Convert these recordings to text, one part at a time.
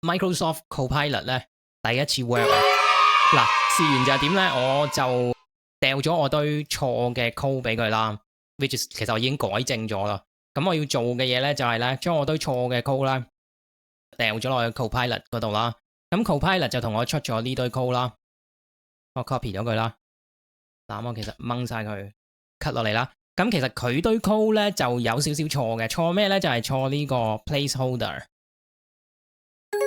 Microsoft Copilot 咧第一次 work 啊！嗱，試完就係點咧？我就掉咗我堆錯嘅 code 俾佢啦，which is 其實我已經改正咗啦。咁我要做嘅嘢咧就係咧，將我堆錯嘅 code 咧掉咗落去 Copilot 嗰度啦。咁 Copilot 就同我出咗呢堆 code 啦，我 copy 咗佢啦。嗱，我其實掹晒佢 cut 落嚟啦。咁其實佢堆 code 咧就有少少錯嘅，錯咩咧？就係錯呢個 placeholder。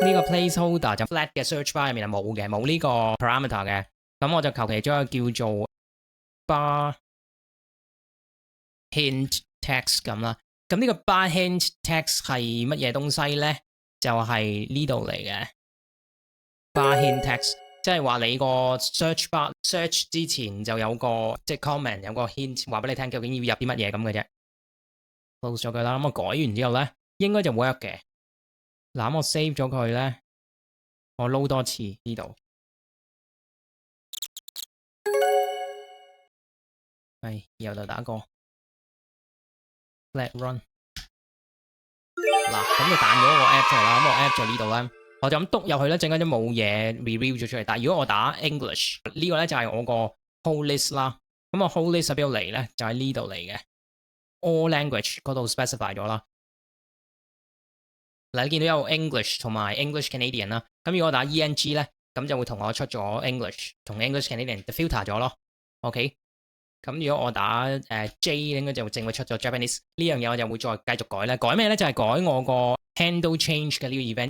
呢個 placeholder 就 flat 嘅 search bar 入面係冇嘅，冇呢個 parameter 嘅。咁我就求其將佢叫做 bar hint text 咁啦。咁呢個 bar hint text 係乜嘢東西咧？就係呢度嚟嘅 bar hint text， 即係話你個 search bar search 之前就有個即係 comment 有個 hint 話俾你聽究竟要入啲乜嘢咁嘅啫。close 咗佢啦。咁我改完之後咧，應該就 work 嘅。嗱，我 save 咗佢咧，我撈多次呢度。係，然後就打個 let run。嗱，咁就彈咗個 app 出嚟啦。咁個 app 就呢度咧，我就咁篤入去咧，陣間都冇嘢 review 咗出嚟。但係如果我打 English 呢個咧就係我個 whole list 啦。咁我 whole list 喺邊度嚟咧？就喺呢度嚟嘅 all language 嗰度 specify 咗啦。嗱，你見到有 English 同埋 English Canadian 啦。咁如果我打 ENG 咧，咁就會同我出咗 English 同 English Canadian 就 filter 咗咯。OK。咁如果我打J 應該就淨會出咗 Japanese 呢樣嘢，我就會再繼續改咧。改咩咧？就係改我個 handle change 嘅呢個 event。